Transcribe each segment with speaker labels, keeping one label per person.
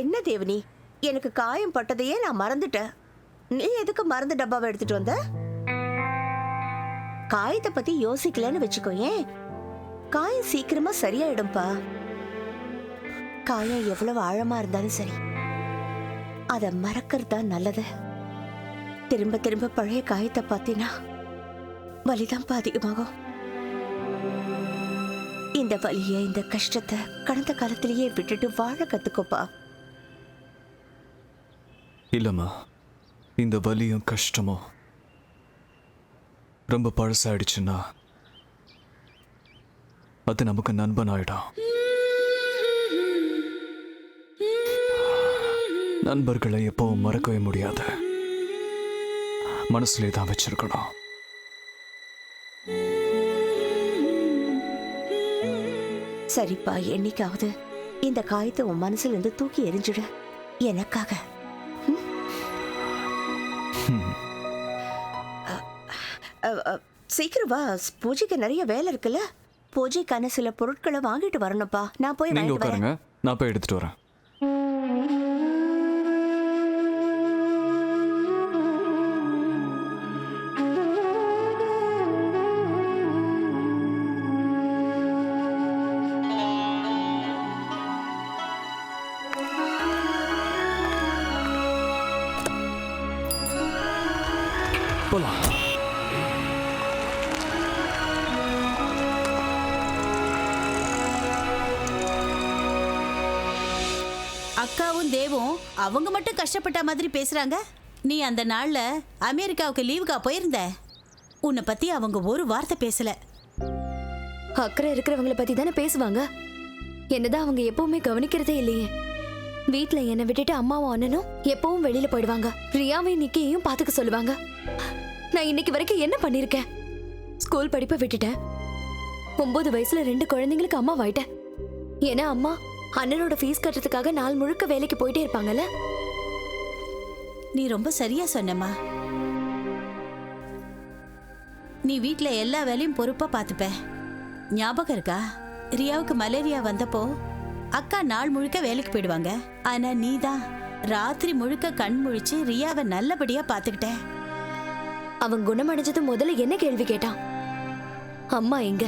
Speaker 1: என்ன தேவனி, எனக்கு காயம் பட்டதையே நான் மறந்துட்டேன். நீ எதுக்கு மருந்து டப்பாவை எடுத்துட்டு வந்த? காயத்தை பத்தி யோசிக்கலன்னு வச்சுக்கோ. ஏன் காயம் சீக்கிரமா சரியாயிடும்பா. காயம் எவ்வளவு ஆழமா இருந்தாலும் சரி, அத மறக்கிறது தான் நல்லது. திரும்ப திரும்ப பழைய காயத்தை பார்த்தீங்கன்னா வலிதான் அதிகமாகும். இந்த வலிய, இந்த கஷ்டத்தை கடந்த காலத்திலேயே விட்டுட்டு வாழ கத்துக்கோப்பா.
Speaker 2: இல்லம்மா, இந்த வலியும் கஷ்டமும் ரொம்ப பழசாயிடுச்சுன்னா அது நமக்கு நண்பன் ஆயிடும். நண்பர்களை எப்பவும் மறக்கவே முடியாது, மனசுலே தான் வச்சிருக்கணும்.
Speaker 1: சரிப்பா, என்னைக்காவது இந்த காயத்தை உன் மனசுல இருந்து தூக்கி எரிஞ்சிடு எனக்காக. சீக்கிரம் வா, பூஜைக்கு நிறைய வேலை இருக்குல்ல. பூஜைக்கான சில பொருட்களை வாங்கிட்டு வரணும்ப்பா. நான் போய்
Speaker 2: நீங்க
Speaker 1: வாங்கிட்டு வரேன்.
Speaker 2: உட்காருங்க, நான் போய் எடுத்துட்டு வரேன். போலாம்.
Speaker 3: அக்காவும் தேவும் அவங்க மட்டும் கஷ்டப்பட்ட மாதிரி பேசுறாங்க. நீ அந்த நாள்ல அமெரிக்காவுக்கு லீவுக்கா போயிருந்த, உன்னை பத்தி அவங்க ஒரு வார்த்தை பேசல.
Speaker 4: அக்கறை இருக்கிறவங்கள பத்தி தானே பேசுவாங்க. என்னதான் அவங்க எப்பவுமே கவனிக்கிறதே இல்லையே. வீட்ல என்னை விட்டுட்டு அம்மாவும் அண்ணனும் எப்பவும் வெளியில போயிடுவாங்க. ரியாவையும் நிக்கியையும் பாத்துக்க சொல்லுவாங்க. நான் இன்னைக்கு வரைக்கும் என்ன பண்ணிருக்கேன்? ஸ்கூல் படிப்பை விட்டுட்டேன். 9 வயசுல 2 குழந்தைங்களுக்கு அம்மா ஆயிட்டேன். ஏன்னா அம்மா அண்ணனோட ஃபீஸ் கட்டுறதுக்காக நாள் முழுக்க வேலைக்கு போயிட்டே இருப்பாங்கல்ல.
Speaker 3: நீ ரொம்ப சரியா சொன்னம்மா. நீ வீட்ல எல்லா வேலையும் பொறுப்பா பாத்துப்ப. ஞாபகம் இருக்கா, ரியாவுக்கு மலேரியா வந்தப்போ அக்கா நாள் முழுக்க வேலைக்கு போயிடுவாங்க. ஆனா நீதான் ராத்திரி முழுக்க கண் முழிச்சு ரியாவை நல்லபடியா பாத்துக்கிட்ட.
Speaker 4: அவன் குணமடைஞ்சது முதல்ல என்ன கேள்வி கேட்டான்? அம்மா எங்க?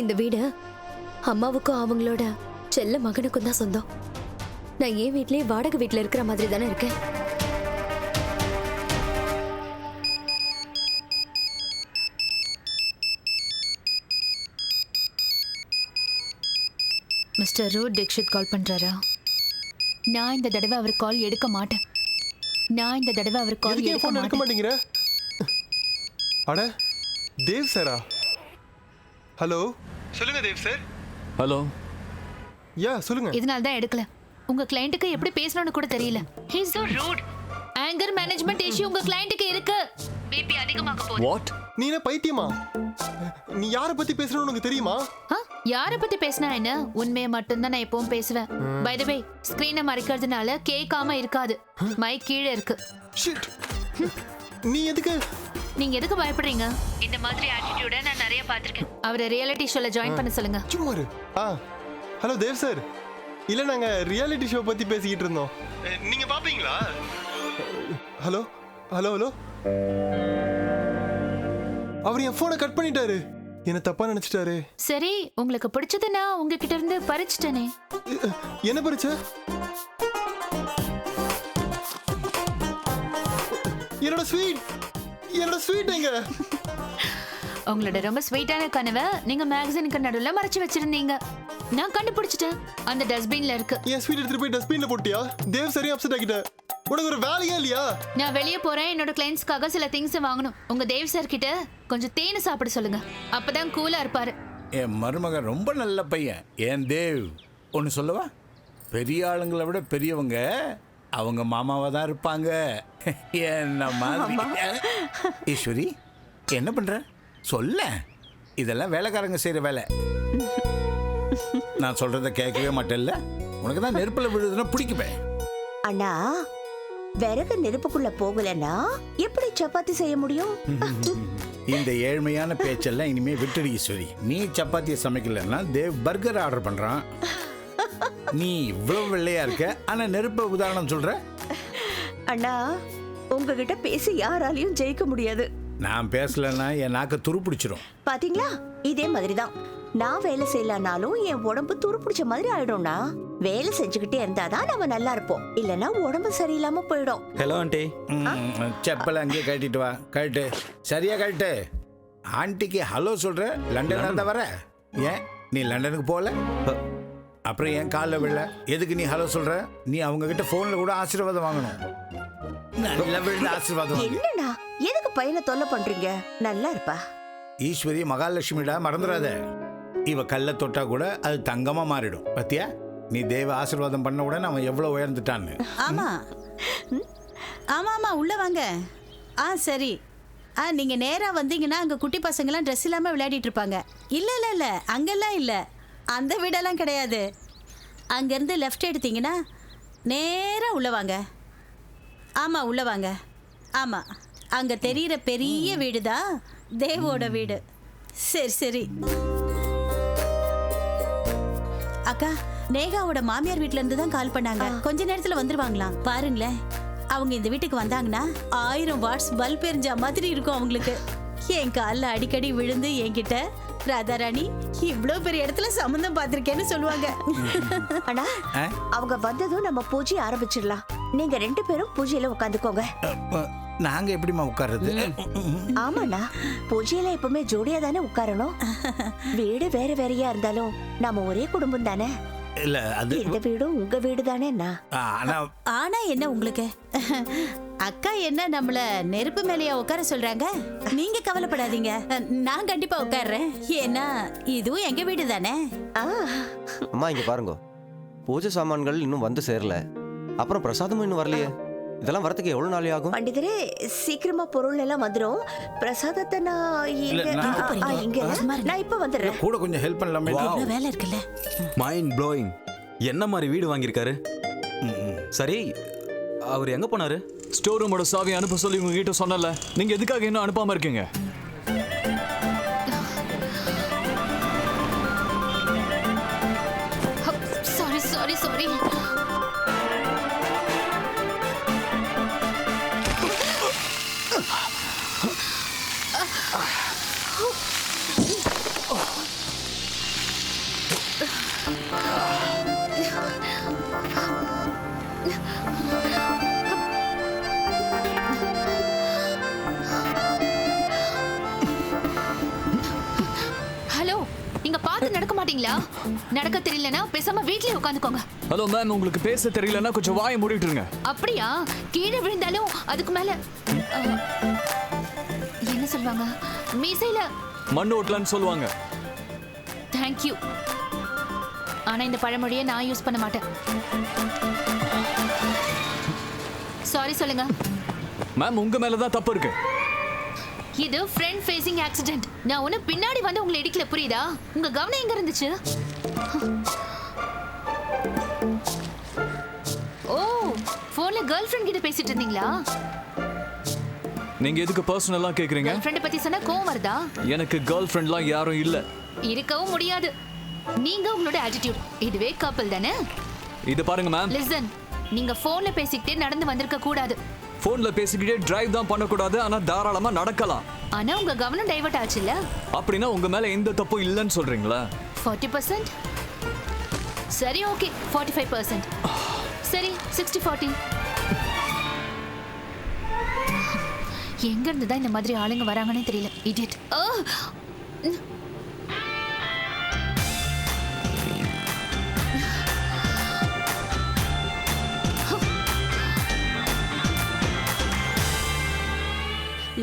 Speaker 4: இந்த வீடு அம்மாவுக்கும் அவங்களோட செல்ல மகனுக்கும் தான் சொந்தம். நான் ஏன் வீட்லயே வாடகை வீட்டுல இருக்கிற மாதிரி தானே இருக்கேன்.
Speaker 5: மிஸ்டர் ரூட் தீக்ஷித் கால் பண்றாரா? நான் இந்த தடவை அவர் கால் எடுக்க மாட்டேன்.
Speaker 6: எடுக்க மாட்டேங்கிற? அட தேவ் சாரா? ஹலோ, சொல்லுங்க தேவ் சார்.
Speaker 2: ஹலோ.
Speaker 6: யா சொல்லுங்க.
Speaker 5: இதனால தான் எடுக்கல. உங்க கிளையண்ட்டுக்கு எப்படி பேசணும்னு கூட தெரியல. He is so rude. Anger management issue உங்க கிளையண்ட்டுக்கு இருக்கு. பிபி அதிகமாக போகுது.
Speaker 2: வாட்?
Speaker 6: நீ என்ன பைத்தியமா? நீ யாரை பத்தி பேசணும்னு உனக்கு தெரியுமா?
Speaker 5: யாரை பத்தி பேசினா என்ன? உண்மையை மட்டும் தான் நான் எப்பவும் பேசுவேன். பை தி வே, ஸ்கிரீனை மறைக்கிறதுனால கேட்காம இருக்காது. மைக் கீழே இருக்கு.
Speaker 6: ஷிட்.
Speaker 5: நீங்க எதுக்கு பயப்படுறீங்க? இந்த மாதிரி ஆட்டிட்யூட நான் நிறைய பார்த்திருக்கேன். அவரை ரியாலிட்டி ஷோல ஜாயின் பண்ண சொல்லுங்க.
Speaker 6: சும்மா இரு. Hello Dev sir. இல்ல நாங்க ரியாலிட்டி ஷோ பத்தி பேசிக்கிட்டு இருந்தோம். நீங்க பாப்பீங்களா? Hello hello hello. அவர் என் போனை கட் பண்ணிட்டாரு. என்ன தப்பா நினைச்சிட்டாரு.
Speaker 5: சரி, உங்களுக்கு பிடிச்சதுன்னா உங்ககிட்ட இருந்து பறிச்சிட்டேனே.
Speaker 6: என்ன பறிச்ச? என்னோட ஸ்வீட் எங்க?
Speaker 5: உங்களோட ரொம்ப ஸ்வீட்டான கனவை நீங்க மேகசினுக்கு நடுவுல மறைச்சு வச்சிருந்தீங்க. நான் கண்டுபிடிச்சிட்டேன். அந்த டஸ்ட்பின்ல இருக்கு.
Speaker 6: என் ஸ்வீட் எடுத்துட்டு போய் டஸ்ட்பின்ல போட்டியா? தேவ் சரியா அப்செட் ஆகிட்ட. உனக்கு ஒரு வேலையா இல்லையா?
Speaker 5: நான் வெளியே போறேன். என்னோட கிளைண்ட்ஸ்க்காக சில திங்ஸ் வாங்கணும். உங்க தேவ் சார் கிட்ட கொஞ்சம் தேன் சாப்பிட சொல்லுங்க. அப்பதான் கூலா இருப்பாரு.
Speaker 7: என் மருமகன் ரொம்ப நல்ல பையன். ஏன் தேவ் ஒன்னு சொல்லவா? பெரிய ஆளுங்களை விட பெரியவங்க அவங்க மாமாவா தான் இருப்பாங்க. என்ன மாதிரி. ஈஸ்வரி என்ன பண்ற சொல்ல? இதெல்லாம் வேலைக்காரங்க செய்யற வேலை. நான் சொல்றத கேட்கவே மாட்டேன்ல. உனக்கு தான் நெருப்புல விழுதுன்னா பிடிக்குமே.
Speaker 1: அண்ணா, விறகு நெருப்புக்குள்ள போகலன்னா எப்படி சப்பாத்தி செய்ய முடியும்?
Speaker 7: இந்த ஏழ்மையான பேச்செல்லாம் இனிமே விட்டுடு ஈஸ்வரி. நீ சப்பாத்தியை சமைக்கலன்னா தேவ் பர்கர் ஆர்டர் பண்றான். நீ இவ்வளவு வெள்ளையா இருக்க ஆனா நெருப்ப உதாரணம் சொல்ற.
Speaker 1: அண்ணா உங்ககிட்ட பேசி யாராலையும் ஜெயிக்க முடியாது.
Speaker 7: நான் பேசலன்னா என் நாக்க துரு பிடிச்சிரும்.
Speaker 1: பாத்தீங்களா, இதே மாதிரிதான் நான் வேலை செய்யலனாலும் என் உடம்பு துரு பிடிச்ச மாதிரி ஆயிடும்னா. வேலை செஞ்சுக்கிட்டே இருந்தாதான் நம்ம நல்லா இருப்போம், இல்லனா உடம்பு சரியில்லாம போயிடும்.
Speaker 8: Hello aunty.
Speaker 7: செப்பல அங்கேயே கழட்டிட்டு வா. கழட்டு, சரியா கழட்டு. ஆண்டிக்கு ஹலோ சொல்ற. லண்டன்ல இருந்தா வர. ஏன் நீ லண்டனுக்கு போகல? அப்புறம் ஏன் காலில் விழ? எதுக்கு நீ ஹலோ சொல்ற? நீ அவங்க கிட்ட போன்ல கூட ஆசீர்வாதம் வாங்கணும். நல்ல விழுந்த ஆசீர்வாதம் வாங்கு.
Speaker 1: என்னடா எதுக்கு பையனை தொல்லை பண்றீங்க? நல்லா இருப்பா.
Speaker 7: ஈஸ்வரி மகாலட்சுமிடா, மறந்துடாத. இவ கல்ல தொட்டா கூட அது தங்கமா மாறிடும். பத்தியா, நீ தேவ ஆசீர்வாதம் பண்ண உடனே அவன் எவ்வளவு உயர்ந்துட்டான்னு.
Speaker 3: ஆமா ஆமா ஆமா, உள்ள வாங்க. சரி. நீங்க நேரா வந்தீங்கன்னா அங்க குட்டி பசங்கலாம் ட்ரெஸ் இல்லாம விளையாடிட்டு இருப்பாங்க. இல்ல இல்ல இல்ல, அங்கெல்லாம் இல்ல, அந்த வீடெல்லாம் கிடையாது. அங்கேருந்து லெஃப்ட் எடுத்தீங்கன்னா நேரா உள்ள வாங்க. ஆமா உள்ள வாங்க. ஆமா, அங்க தெரியிற பெரிய வீடு தான் தேவோட வீடு. சரி சரி. அக்கா, நேகாவோட மாமியார் வீட்ல இருந்து தான் கால் பண்ணாங்க. கொஞ்ச நேரத்துல வந்துருவாங்களாம். பாருங்களேன், அவங்க இந்த வீட்டுக்கு வந்தாங்கன்னா 1000 வாட்ஸ் பல்ப் எரிஞ்ச மாதிரி இருக்கும் அவங்களுக்கு. என் காலில் அடிக்கடி விழுந்து என்கிட்ட ராதாராணி இவ்வளவு பெரிய இடத்துல சம்பந்தம் பார்த்திருக்கேன்னு சொல்லுவாங்க.
Speaker 1: அண்ணா, அவங்க வந்ததும் நம்ம பூஜை ஆரம்பிச்சிடலாம். நீங்க 2 பேரும் பூஜையில உட்காந்துக்கோங்க.
Speaker 7: நாங்க எப்படிமா உட்கார்றது?
Speaker 1: ஆமாண்ணா, பூஜையில எப்பவுமே ஜோடியா தானே உட்காரணும். வீடு வேற வேறையா இருந்தாலும் நாம ஒரே குடும்பம் தானே.
Speaker 7: இல்ல, அது
Speaker 1: இந்த வீடும் உங்க வீடு தானே.
Speaker 3: ஆனா என்ன உங்களுக்கு அக்கா என்ன நம்மள நெருப்பு மேலையா உட்கார சொல்றாங்க? நீங்க கவலைப்படாதீங்க, நான் கண்டிப்பா உட்கார்றேன். ஏன்னா இதுவும் எங்க வீடு தானே.
Speaker 8: அம்மா இங்க பாருங்க, பூஜை சாமான்கள் இன்னும் வந்து சேரல, அப்புறம் பிரசாதமும் இன்னும் வரலையே. இதெல்லாம் வரதுக்கு எவ்வளவு நாளே ஆகும்?
Speaker 1: பண்டிதரே, சீக்கிரமா பொருள் எல்லாம் வந்துரும். பிரசாதத்தை நான் இப்ப வந்துடுறேன்.
Speaker 7: கூட கொஞ்சம் ஹெல்ப் பண்ணலாமே.
Speaker 3: வேலை இருக்குல்ல.
Speaker 9: Mind blowing. என்ன மாதிரி வீடு வாங்கியிருக்காரு? சரி, அவர் எங்க போனாரு?
Speaker 2: ஸ்டோர் ரூமோட சாவி அனுப்ப சொல்லி உங்ககிட்ட சொன்னல, நீங்க எதுக்காக இன்னும் அனுப்பாம இருக்கீங்க?
Speaker 5: Sorry sorry sorry. ஹலோ, நீங்க பார்த்து நடக்க மாட்டீங்களா? நடக்க தெரியலனா பேசாம வீட்லயே உட்காந்துக்கோங்க.
Speaker 2: ஹலோ மேம், உங்களுக்கு பேச தெரியலன்னா கொஞ்சம் வாயை மூடிட்டு இருங்க.
Speaker 5: அப்படியா? கீழே விழுந்தாலும் அதுக்கு மேல என்ன சொல்வாங்க? மீசையில
Speaker 2: மண்ணு ஓட்டலன்னு சொல்லுவாங்க.
Speaker 5: தேங்க்யூ. ஆனா இந்த பழமொழியை நான் யூஸ் பண்ண மாட்டேன். சாரி சொல்லுங்க.
Speaker 2: மேம், உங்க மேல தான் தப்பு இருக்கு.
Speaker 5: இது ஃப்ரண்ட் ஃபேசிங் ஆக்சிடென்ட். நான் ஒண்ணு பின்னாடி வந்து உங்களை இடிக்கல, புரியுதா? உங்க கவனம் எங்க இருந்துச்சு? ஓ, போன்ல கேர்ள் ஃப்ரெண்ட் கிட்ட பேசிட்டு இருந்தீங்களா?
Speaker 2: நீங்க எதுக்கு பர்சனலா கேக்குறீங்க?
Speaker 5: கேர்ள் ஃப்ரெண்ட் பத்தி சொன்னா கோவம் வருதா?
Speaker 2: எனக்கு கேர்ள் ஃப்ரெண்ட்லாம் யாரும் இல்ல.
Speaker 5: இருக்கவும் முடியாது. நீங்க உங்களோட ஆட்டிட்யூட், இதுவே கப்பல் தானே.
Speaker 2: இது பாருங்க மேம்,
Speaker 5: லிசன், நீங்க போன்ல பேசிக்கிட்டே நடந்து வந்திருக்க கூடாது.
Speaker 2: போன்ல பேசிக்கிட்டே டிரைவ் தான் பண்ணக்கூடாது, ஆனா தாராளமா நடக்கலாம்.
Speaker 5: ஆனா உங்க கவனம் டைவர்ட் ஆச்சுல்ல.
Speaker 2: அப்படின்னா உங்க மேல எந்த தப்பும் இல்லைன்னு சொல்றீங்களா?
Speaker 5: 40%. சரி, ஓகே 45%. சரி 60-40. எங்க இருந்து தான் இந்த மாதிரி ஆளுங்க வராங்கன்னே தெரியல. இடியட்.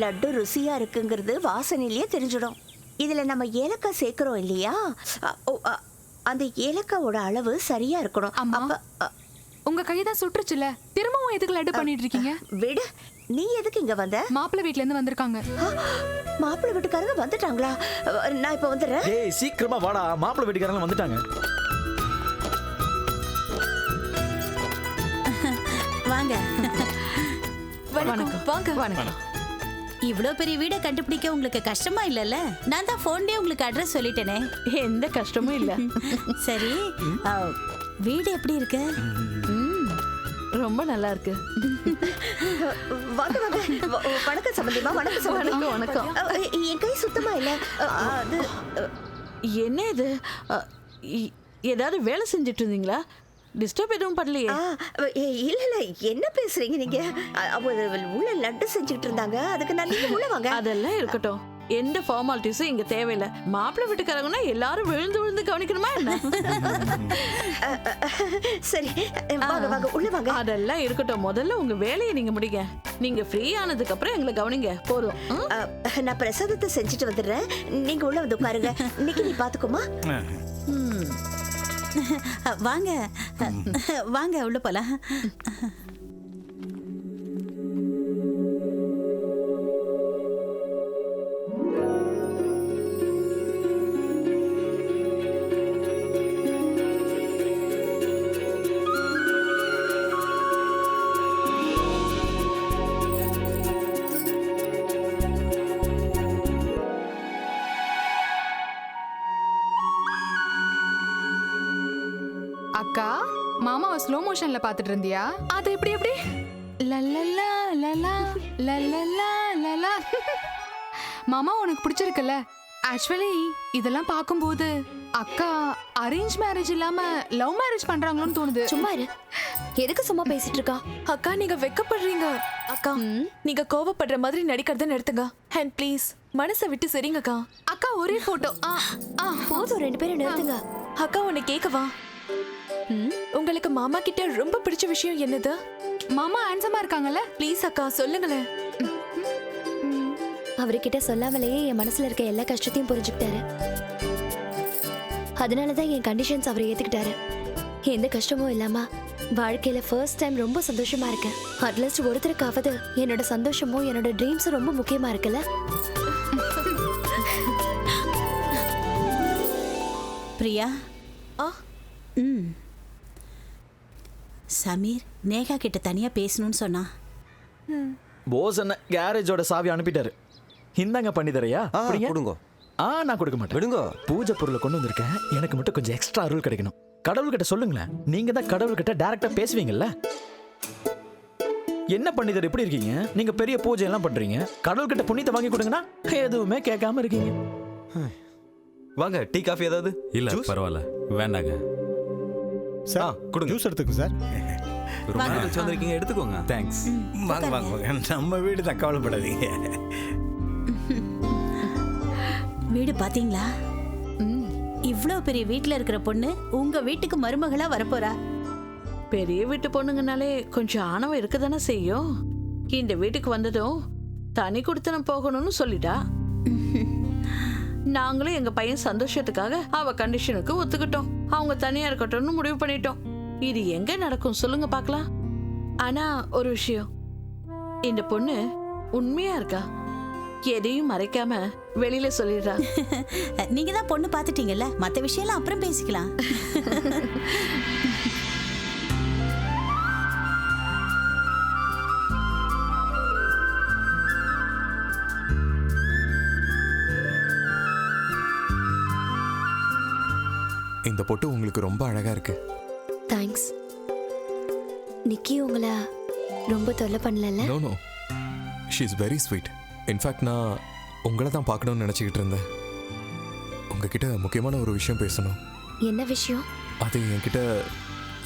Speaker 1: லட்டு ருசியா இருக்குங்கிறது வாசனையிலேயே தெரிஞ்சிடும். இதுல நம்ம ஏலக்காய் சேர்க்கிறோம் இல்லையா, அந்த ஏலக்காவோட அளவு சரியா இருக்கணும்.
Speaker 10: அம்மா, உங்க கைதான் சுற்றுச்சுல, திரும்பவும் எதுக்கு லட்டு பண்ணிட்டு இருக்கீங்க?
Speaker 1: விடு, நீ எதுக்கு இங்க வந்த?
Speaker 10: மாப்பிள்ளை வீட்ல இருந்து வந்திருக்காங்க.
Speaker 1: மாப்பிள்ளை வீட்டுக்காரங்க வந்துட்டாங்களா? நான் இப்ப வந்துடுறேன்.
Speaker 8: ஏய் சீக்கிரமா வாடா, மாப்பிள்ளை வீட்டுக்காரங்க வந்துட்டாங்க.
Speaker 3: வாங்க.
Speaker 10: வணக்கம். வாங்க.
Speaker 3: வணக்கம். இவ்ளோ பெரிய வீடை கண்டுபிடிக்க உங்களுக்கு கஷ்டமா இல்லல்ல? நான் தான் போன்லயே உங்களுக்கு அட்ரஸ் சொல்லிட்டேனே.
Speaker 1: எந்த கஷ்டமும் இல்ல.
Speaker 3: சரி, வீடு எப்படி இருக்கு?
Speaker 10: ரொம்ப நல்லா இருக்கு.
Speaker 1: வாங்க வாங்க. வணக்கம் சம்பந்திமா. வணக்கம் சம்பந்தி.
Speaker 10: வணக்கம்.
Speaker 1: என் கை சுத்தமா இல்ல. அது
Speaker 10: என்ன இது? ஏதாவது வேலை செஞ்சுட்டு இருந்தீங்களா? டிஸ்டர்ப் எதுவும் பண்ணலையே?
Speaker 1: இல்ல இல்ல, என்ன பேசுறீங்க நீங்க? உள்ள லட்டு செஞ்சுட்டு இருந்தாங்க, அதுக்கு நான் நீங்க உள்ள வாங்க.
Speaker 10: அதெல்லாம் இருக்கட்டும், எந்த ஃபார்மாலிட்டிஸும் இங்க தேவையில்லை. மாப்பிள்ளை வீட்டுக்காரங்கன்னா எல்லாரும் விழுந்து விழுந்து கவனிக்கணுமா என்ன?
Speaker 1: சரி வாங்க வாங்க, உள்ள வாங்க.
Speaker 10: அதெல்லாம் இருக்கட்டும், முதல்ல உங்க வேலையை நீங்க முடிங்க. நீங்க ஃப்ரீ ஆனதுக்கு அப்புறம் எங்களை கவனிங்க போதும்.
Speaker 1: நான் பிரசாதத்தை செஞ்சுட்டு வந்துடுறேன், நீங்க உள்ள வந்து உட்காருங்க. இன்னைக்கு நீ பாத்துக்கோமா.
Speaker 3: வாங்க வாங்க உள்ள போலாம்.
Speaker 10: அக்கா, மாமாவை ஸ்லோ மோஷன்ல பாத்துட்டு இருந்தியா? அது எப்படி எப்படி? லல்லலா லலா லல்லலா லலா. மாமா உனக்கு பிடிச்சிருக்குல்ல? ஆக்சுவலி இதெல்லாம் பார்க்கும்போது அக்கா அரேஞ்ச் மேரேஜ் இல்லாம லவ் மேரேஜ் பண்றாங்களோன்னு தோணுது.
Speaker 4: சும்மா இரு. எதுக்கு சும்மா பேசிட்டு இருக்கா?
Speaker 11: அக்கா நீங்க வெக்கப்படுறீங்க. அக்கா நீங்க கோவப்படுற மாதிரி நடிக்கிறத நிறுத்துங்க. அண்ட் ப்ளீஸ் மனசை விட்டு சரிங்க அக்கா.
Speaker 10: அக்கா ஒரே போட்டோ.
Speaker 4: போதும், 2 பேரும் நிறுத்துங்க.
Speaker 11: அக்கா உன்னை கேட்கவா? உங்களுக்கு மாமா கிட்ட ரொம்ப பிடிச்ச விஷயம் என்னது?
Speaker 10: மாமா ஹேண்ட்ஸமா இருக்காங்கல்ல?
Speaker 11: ப்ளீஸ் அக்கா சொல்லுங்களேன்.
Speaker 4: அவர்கிட்ட சொல்லாமலேயே என் மனசுல இருக்க எல்லா கஷ்டத்தையும் புரிஞ்சுக்கிட்டாரு. அதனாலதான் என் கண்டிஷன்ஸ் அவர் ஏத்துக்கிட்டாரு. எந்த கஷ்டமும் இல்லாம வாழ்க்கையில ஃபர்ஸ்ட் டைம் ரொம்ப சந்தோஷமா இருக்கேன். அட்லீஸ்ட் ஒருத்தருக்காவது என்னோட சந்தோஷமும் என்னோட ட்ரீம்ஸும் ரொம்ப முக்கியமா இருக்குல்ல.
Speaker 3: பிரியா. சமீர் நேகா கிட்ட தனியா பேசணும்னு சொன்னா.
Speaker 2: போஸ் என்ன கேரேஜோட சாவி அனுப்பிட்டாரு. இந்தாங்க பண்ணி தரையா?
Speaker 8: கொடுங்க.
Speaker 2: நான் கொடுக்க மாட்டேன்.
Speaker 8: விடுங்க.
Speaker 2: பூஜை பொருளை கொண்டு வந்திருக்கேன், எனக்கு மட்டும் கொஞ்சம் எக்ஸ்ட்ரா அருள் கிடைக்கணும். கடவுள்கிட்ட சொல்லுங்களேன், நீங்க தான் கடவுள்கிட்ட டைரக்டா பேசுவீங்கல்ல. என்ன பண்ணிதர் இப்படி இருக்கீங்க? நீங்க பெரிய பூஜை எல்லாம் பண்றீங்க, கடவுள்கிட்ட புண்ணியத்தை வாங்கி கொடுங்கன்னா எதுவுமே கேட்காம இருக்கீங்க.
Speaker 9: வாங்க, டீ காஃபி ஏதாவது?
Speaker 12: இல்ல பரவாயில்ல, வேண்டாங்க
Speaker 9: சார். கொடுங்க,
Speaker 12: ஜூஸ் எடுத்துக்கோங்க சார்.
Speaker 9: ரொம்ப நாள் கழிச்சு வந்திருக்கீங்க, எடுத்துக்கோங்க.
Speaker 12: தேங்க்ஸ்.
Speaker 7: வாங்க வாங்க வாங்க, நம்ம வீடு தான், கவலைப்படாதீங்க.
Speaker 3: வீடு பாத்தீங்களா? இவ்ளோ பெரிய வீட்டுல இருக்கிற பொண்ணு உங்க வீட்டுக்கு மருமகளா வரப்போறா.
Speaker 10: பெரிய வீட்டு பொண்ணுங்கனாலே கொஞ்சம் ஆணவம் இருக்கதானே செய்யும். இந்த வீட்டுக்கு வந்ததும் தனி கொடுத்தனம் போகணும்னு சொல்லிட்டா. நாங்களும் எங்க பையன் சந்தோஷத்துக்காக அவ கண்டிஷனுக்கு ஒத்துக்கிட்டோம். அவங்க தனியா இருக்கட்டும்னு முடிவு பண்ணிட்டோம். இது எங்க நடக்கும் சொல்லுங்க பாக்கலாம். ஆனா ஒரு விஷயம், இந்த பொண்ணு உண்மையா இருக்கா? எதையும் மறைக்காம வெளியில சொல்லிடுறா.
Speaker 3: நீங்க தான் பொண்ணு பாத்துட்டீங்கல்ல, மத்த விஷயம் அப்புறம் பேசிக்கலாம்.
Speaker 6: இந்த பொட்டு உங்களுக்கு ரொம்ப அழகா இருக்கு.
Speaker 4: தேங்க்ஸ். நிக்கி உங்களை ரொம்ப தொல்லை பண்ணல?
Speaker 6: No no, she is very sweet. In fact நான் உங்களை தான் பார்க்கணும்னு நினச்சிக்கிட்டு இருந்தேன். உங்ககிட்ட முக்கியமான ஒரு விஷயம் பேசணும்.
Speaker 4: என்ன விஷயம்?
Speaker 6: அது என்கிட்ட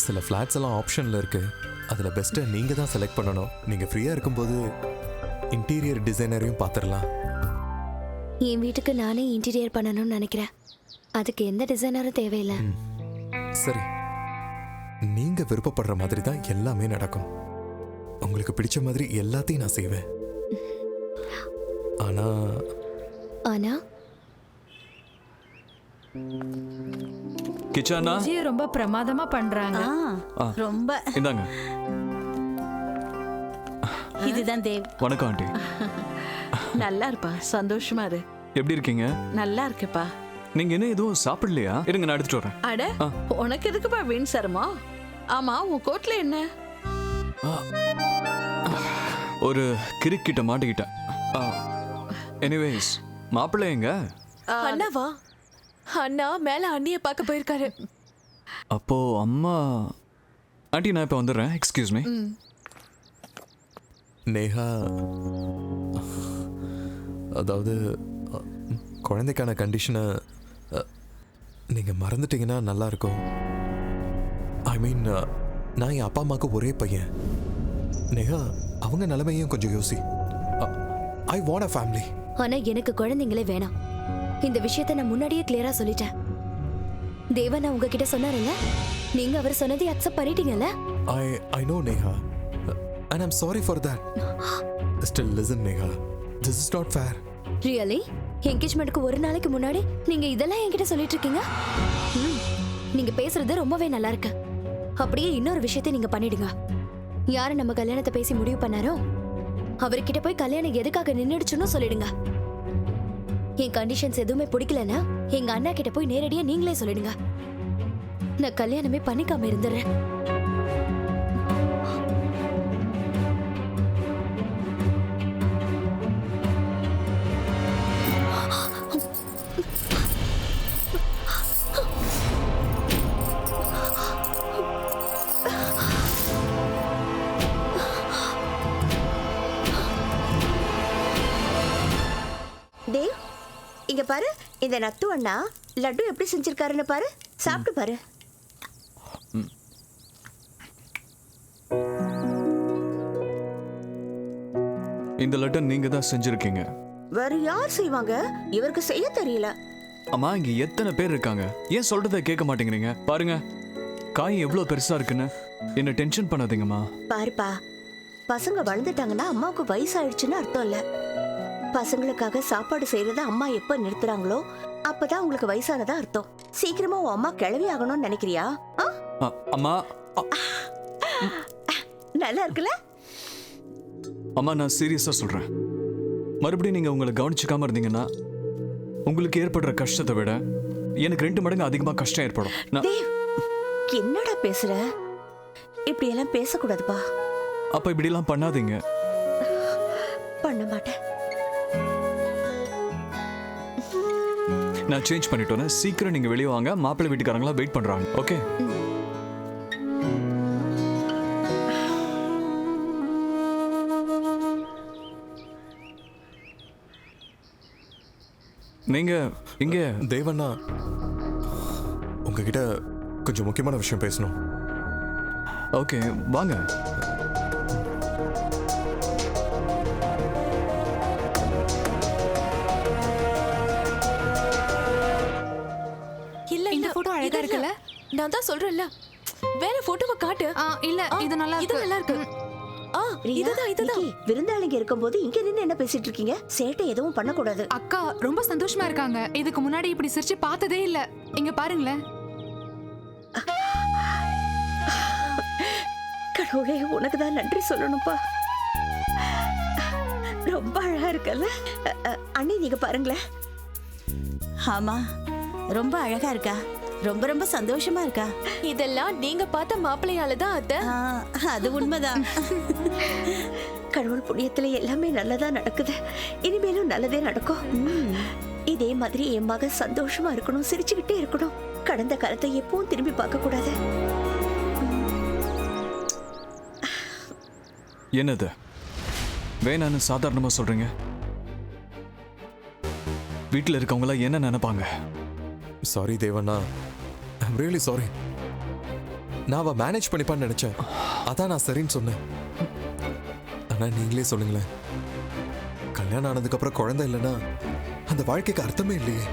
Speaker 6: சில ஃப்ளாட்ஸ் எல்லாம் ஆப்ஷனில் இருக்குது. அதில் பெஸ்ட்டை நீங்கள் தான் செலக்ட் பண்ணணும். நீங்கள் ஃப்ரீயாக இருக்கும்போது இன்டீரியர் டிசைனரையும் பார்த்துடலாம்.
Speaker 4: என் வீட்டுக்கு நானே இன்டீரியர் பண்ணணும்னு நினைக்கிறேன். அதுக்கு எந்த டிசைனரும் தேவையில்லை.
Speaker 6: சரி, நீங்கள் விருப்பப்படுற மாதிரி தான் எல்லாமே நடக்கும். உங்களுக்கு பிடிச்ச மாதிரி எல்லாத்தையும் நான் செய்வேன்.
Speaker 4: ஆனா
Speaker 2: கிச்சனா
Speaker 10: ரொம்ப பிரமாதமா பண்றாங்க.
Speaker 3: ரொம்ப.
Speaker 2: இந்தாங்க.
Speaker 3: இதுதான் தேவ்.
Speaker 2: வணக்கம் ஆண்டி.
Speaker 10: நல்லா இருப்பா, சந்தோஷமா இரு.
Speaker 2: எப்படி இருக்கீங்க?
Speaker 10: நல்லா இருக்கேப்பா.
Speaker 2: நீங்க என்ன எதுவும் சாப்பிடலையா? இருங்க, நான் எடுத்துட்டு வரேன்.
Speaker 10: அட, உனக்கு எதுக்குப்பா வீண் சரமா? ஆமா, உன் கோட்ல என்ன?
Speaker 2: ஒரு கிரிக்கிட்ட மாட்டிக்கிட்டேன். எனிவேஸ், மாப்பிள்ளை எங்க?
Speaker 11: அண்ணாவா? அண்ணா மேல அண்ணிய பார்க்க போயிருக்காரு.
Speaker 13: அப்போ அம்மா ஆண்டி நான் இப்போ வந்துடுறேன். Excuse me.
Speaker 14: நேஹா, அதாவது குழந்தைக்கான கண்டிஷனை நீங்கள் மறந்துட்டீங்கன்னா நல்லாயிருக்கும். ஐ மீன், நான் என் அப்பா அம்மாவுக்கு ஒரே பையன். நேஹா, அவங்க நிலைமையும் கொஞ்சம் யோசி. I want a family.
Speaker 4: ஆனா எனக்கு குழந்தைங்களே வேணாம். இந்த விஷயத்தை நான் முன்னாடியே கிளியரா சொல்லிட்டேன். தேவன் உங்ககிட்ட சொன்னாருங்க, நீங்க அவர் சொன்னதை accept பண்ணிட்டீங்கல்ல?
Speaker 14: I know Neha, and I'm sorry for that. Still listen Neha, this is not fair.
Speaker 4: Really? என்கேஜ்மெண்ட்க்கு ஒரு நாளைக்கு முன்னாடி நீங்க இதெல்லாம் என்கிட்ட சொல்லிட்டு இருக்கீங்க? நீங்க பேசுறது ரொம்பவே நல்லா இருக்கு. அப்படியே இன்னொரு விஷயத்தை நீங்க பண்ணிடுங்க. யாரு நம்ம கல்யாணத்தை பேசி முடிவு பண்ணாரோ அவர்கிட்ட போய் கல்யாணம் எதுக்காக நின்னுடுச்சுன்னு சொல்லிடுங்க. என் கண்டிஷன்ஸ் எதுவுமே பிடிக்கலன்னா எங்க அண்ணா கிட்ட போய் நேரடியா நீங்களே சொல்லிடுங்க. நான் கல்யாணமே பண்ணிக்காம இருந்துடுறேன்.
Speaker 1: தேவ், இங்க பாரு, இந்த நத்து அண்ணா லட்டு எப்படி செஞ்சிருக்காருன்னு பாரு, சாப்பிட்டு பாரு.
Speaker 13: இந்த லட்டு நீங்க தான் செஞ்சிருக்கீங்க.
Speaker 1: வேற யார் செய்வாங்க? இவருக்கு செய்ய தெரியல.
Speaker 13: அம்மா, இங்க எத்தனை பேர் இருக்காங்க, ஏன் சொல்றதை கேட்க மாட்டேங்கிறீங்க? பாருங்க, காய் எவ்வளவு பெருசா இருக்குன்னு. என்ன டென்ஷன் பண்ணாதீங்கம்மா.
Speaker 1: பாருப்பா, பசங்க வளர்ந்துட்டாங்கன்னா அம்மாவுக்கு வயசாயிடுச்சுன்னு அர்த்தம் இல்ல. பசங்களுக்காக சாப்பாடு செய்யறத அம்மா எப்ப நிறுத்துறாங்களோ அப்பதான் உங்களுக்கு வயசானதா அர்த்தம். சீக்கிரமா உன் அம்மா கிளவி ஆகணும்னு நினைக்கிறியா?
Speaker 13: அம்மா,
Speaker 1: நல்லா இருக்குல்ல?
Speaker 13: அம்மா, நான் சீரியஸா சொல்றேன். மறுபடியும் நீங்க உங்களை கவனிச்சுக்காம இருந்தீங்கன்னா உங்களுக்கு ஏற்படுற கஷ்டத்தை விட எனக்கு 2 மடங்கு அதிகமா கஷ்டம் ஏற்படும்.
Speaker 1: என்னடா பேசுற? இப்படி எல்லாம் பேசக்கூடாதுப்பா.
Speaker 13: அப்ப இப்படி எல்லாம் பண்ணாதீங்க.
Speaker 1: பண்ண மாட்டேன்.
Speaker 13: நான் சேஞ்ச் பண்ணிட்டோன்னு சீக்கிரம் நீங்க வெளியே வாங்க. மாப்பிள்ளை வீட்டுக்காரங்களா வெயிட் பண்றாங்க. ஓகே? நீங்க இங்க.
Speaker 14: தேவண்ணா, உங்ககிட்ட கொஞ்சம் முக்கியமான விஷயம் பேசணும்.
Speaker 13: ஓகே, வாங்க.
Speaker 11: இந்த போட்டோ அழகா இருக்குல்ல? நான் தான் சொல்றேன்ல, வேற போட்டோவை காட்டு.
Speaker 10: இல்ல, இது நல்லா இருக்கு.
Speaker 11: இது நல்லா இருக்கு. இதுதான்.
Speaker 1: விருந்தாளிங்க இருக்கும்போது இங்க நின்னு என்ன பேசிட்டு இருக்கீங்க? சேட்டை எதுவும் பண்ண கூடாது.
Speaker 10: அக்கா ரொம்ப சந்தோஷமா இருக்காங்க. இதுக்கு முன்னாடி இப்படி சிரிச்சு பார்த்ததே இல்ல. இங்க பாருங்களேன்.
Speaker 1: கடவுளே, உனக்கு தான் நன்றி சொல்லணும்பா. ரொம்ப அழகா இருக்கல்ல அண்ணி? நீங்க பாருங்களேன்.
Speaker 3: ஆமா, ரொம்ப அழகா இருக்கா. ரொம்ப ரொம்ப சந்தோஷமா இருக்கா.
Speaker 11: இதெல்லாம் நீங்க பார்த்த மாப்பிள்ளையால தான் அத்தை.
Speaker 3: அது உண்மைதான்.
Speaker 1: கடவுள் புண்ணியத்துல எல்லாமே நல்லதா நடக்குது. இனிமேலும் நல்லதே நடக்கும். இதே மாதிரி என் மக சந்தோஷமா இருக்கணும், சிரிச்சுக்கிட்டே இருக்கணும். கடந்த காலத்தை எப்பவும் திரும்பி பார்க்க கூடாது.
Speaker 13: என்னது வேணான்னு சாதாரணமா சொல்றீங்க? வீட்டில் இருக்கவங்களா என்ன நினைப்பாங்க?
Speaker 14: சாரி தேவண்ணா, ஐம் ரியலி சாரி. நான் அவ மேனேஜ் பண்ணிப்பான்னு நினைச்சேன். அதான் நான் சரின்னு சொன்னேன். ஆனா நீங்களே சொல்லுங்களேன், கல்யாணம் ஆனதுக்கு அப்புறம் குழந்தை இல்லைன்னா அந்த வாழ்க்கைக்கு அர்த்தமே இல்லையே.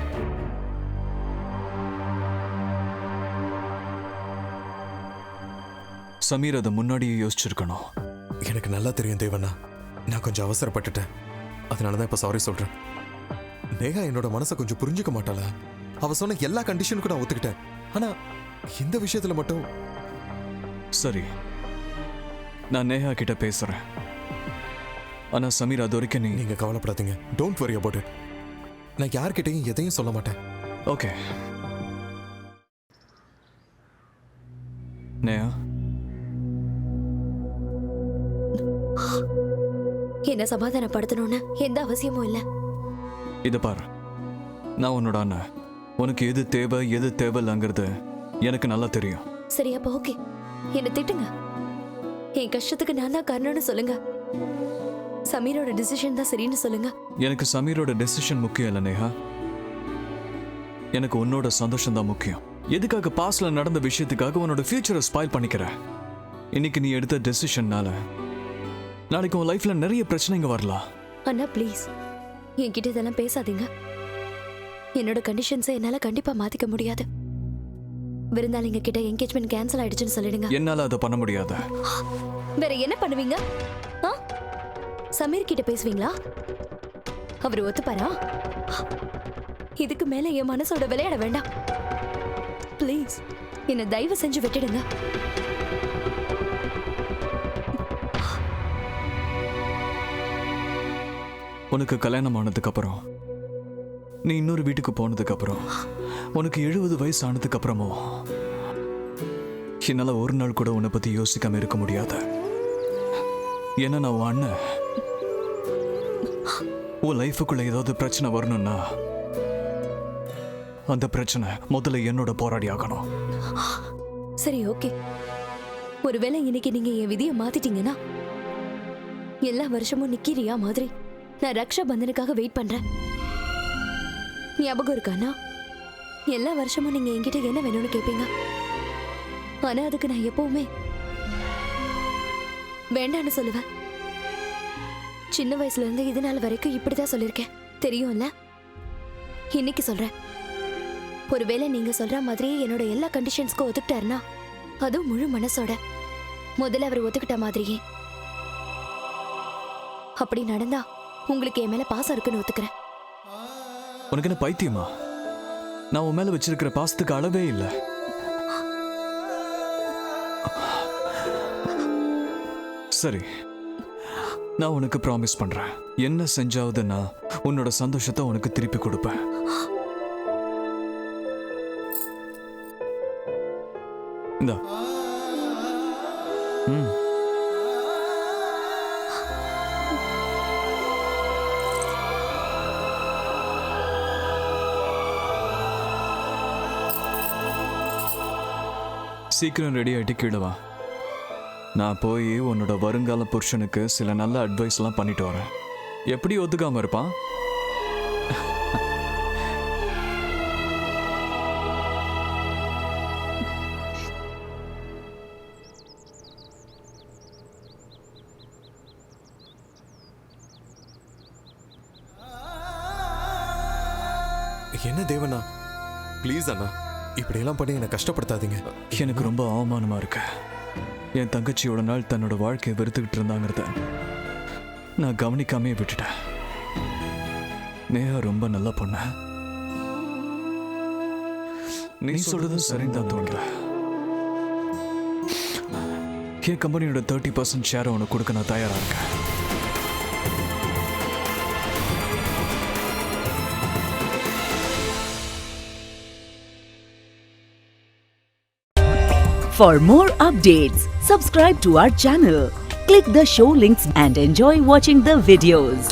Speaker 13: சமீர் அதை முன்னாடியே யோசிச்சிருக்கணும்.
Speaker 14: எனக்கு நல்லா தெரியும் தேவண்ணா, நான் கொஞ்சம் அவசரப்பட்டுட்டேன். அதனாலதான் இப்ப சாரி சொல்றேன். நேகா என்னோட மனசை கொஞ்சம் புரிஞ்சுக்க மாட்டாளா? அவ சொன்ன எல்லா கண்டிஷனுக்கும் நான் ஒத்துக்கிட்டேன். ஆனா இந்த விஷயத்துல மட்டும்.
Speaker 13: சரி, நான் நேஹா கிட்ட பேசுறேன். ஆனா சமீர், அது வரைக்கும்
Speaker 14: நீங்க கவலைப்படாதீங்க. Don't worry about it. நான் யார்கிட்டையும் எதையும் சொல்ல மாட்டேன்.
Speaker 13: ஓகே நேஹா?
Speaker 4: என்ன சமாதானப்படுத்தணும்னு எந்த அவசியமும் இல்ல.
Speaker 13: இத பாரு, நான் உன்னோட அண்ணன். உனக்கு எது தேவை எது தேவையில்லைங்கிறது எனக்கு நல்லா தெரியும்.
Speaker 4: சரி அப்ப ஓகே, என்ன திட்டுங்க. என் கஷ்டத்துக்கு நான் தான் காரணம்னு சொல்லுங்க. சமீரோட டிசிஷன் தான் சரின்னு சொல்லுங்க.
Speaker 13: எனக்கு சமீரோட டெசிஷன் முக்கியம் இல்லை நேஹா. எனக்கு உன்னோட சந்தோஷம் தான் முக்கியம். எதுக்காக பாஸ்ட்ல நடந்த விஷயத்துக்காக உன்னோட ஃபியூச்சரை ஸ்பாயில் பண்ணிக்கிற? இன்னைக்கு நீ எடுத்த டெசிஷன்னால நாளைக்கு உன் லைஃப்ல நிறைய பிரச்சனைங்க வரலாம்.
Speaker 4: அண்ணா ப்ளீஸ் என்கிட்ட இதெல்லாம் பேசாதீங்க. என்னோட கண்டிஷன்ஸை என்னால கண்டிப்பா மாத்திக்க முடியாது. விருந்தாளிங்க கிட்ட என்கேஜ்மெண்ட் கேன்சல் ஆயிடுச்சுன்னு சொல்லிடுங்க.
Speaker 13: என்னால அதை பண்ண முடியாது.
Speaker 4: வேற என்ன பண்ணுவீங்க? சமீர் கிட்ட பேசுவீங்களா? அவர் ஒத்துப்பாரா? இதுக்கு மேல என் மனசோட விளையாட வேண்டாம். ப்ளீஸ் என்ன தயவு செஞ்சு விட்டுடுங்க.
Speaker 13: உனக்கு கல்யாணம் ஆனதுக்கு அப்புறம், நீ இன்னொரு வீட்டுக்கு போனதுக்கு அப்புறம், உனக்கு 70 வயசு ஆனதுக்கு அப்புறமும் என்னால ஒரு நாள் கூட உன்னை பத்தி யோசிக்காம இருக்க முடியாது. ஏன்னா நான் உன் அண்ணன். உன் லைஃபுக்குள்ள ஏதாவது பிரச்சனை வரணும்னா அந்த பிரச்சனை முதல்ல என்னோட போராடி ஆகணும்.
Speaker 4: சரி ஓகே, ஒருவேளை இன்னைக்கு நீங்க என் விதியை மாத்திட்டீங்கன்னா எல்லா வருஷமும் நிக்கிறியா மாதிரி நான் ரக்ஷா பந்தனுக்காக வெயிட் பண்றேன். ஞாபகம் இருக்கானா? எல்லா வருஷமும் நீங்க என்கிட்ட என்ன வேணும்னு கேட்பீங்க. ஆனா அதுக்கு நான் எப்பவுமே வேண்டான்னு சொல்லுவேன். சின்ன வயசுல இருந்து இது நாள் வரைக்கும் இப்படிதான் சொல்லியிருக்கேன், தெரியும்ல? இன்னைக்கு சொல்றேன், ஒருவேளை நீங்க சொல்ற மாதிரி என்னோட எல்லா கண்டிஷன்ஸ்க்கும் ஒத்துக்கிட்டாருன்னா, அதுவும் முழு மனசோட, முதல்ல அவர் ஒத்துக்கிட்ட மாதிரியே அப்படி நடந்தா உங்களுக்கு என் மேல பாசம் இருக்குன்னு ஒத்துக்கிறேன்.
Speaker 13: உனக்கு என்ன பைத்தியமா? நான் உன் மேல வச்சிருக்கிற பாசத்துக்கு அளவே இல்லை. சரி, நான் உனக்கு ப்ராமிஸ் பண்றேன், என்ன செஞ்சாவது நான் உன்னோட சந்தோஷத்தை உனக்கு திருப்பி கொடுப்பேன். இந்தா. சீக்கிரம் ரெடி ஆகிட்டு கீழே வா. நான் போய் உன்னோட வருங்கால புருஷனுக்கு சில நல்ல அட்வைஸ்லாம் பண்ணிட்டு வரேன். எப்படி ஒத்துக்காம இருப்பான்?
Speaker 14: என்ன தேவனா, ப்ளீஸ் அண்ணா, இப்படியெல்லாம் பண்ணி என்னை கஷ்டப்படுத்தாதீங்க.
Speaker 13: எனக்கு ரொம்ப அவமானமா இருக்கு. என் தங்கச்சியோட நாள் தன்னோட வாழ்க்கையை வெறுத்துக்கிட்டு இருந்தாங்கிறத நான் கவனிக்காமே விட்டுட்டேன். நேஹா ரொம்ப நல்ல பொண்ணு. நீ சொல்றதும் சரிதான் தோணுற. என் கம்பெனியோட 30% ஷேரை உனக்கு கொடுக்க நான் தயாரா இருக்கேன்.
Speaker 15: For more updates, subscribe to our channel, click the show links and enjoy watching the videos.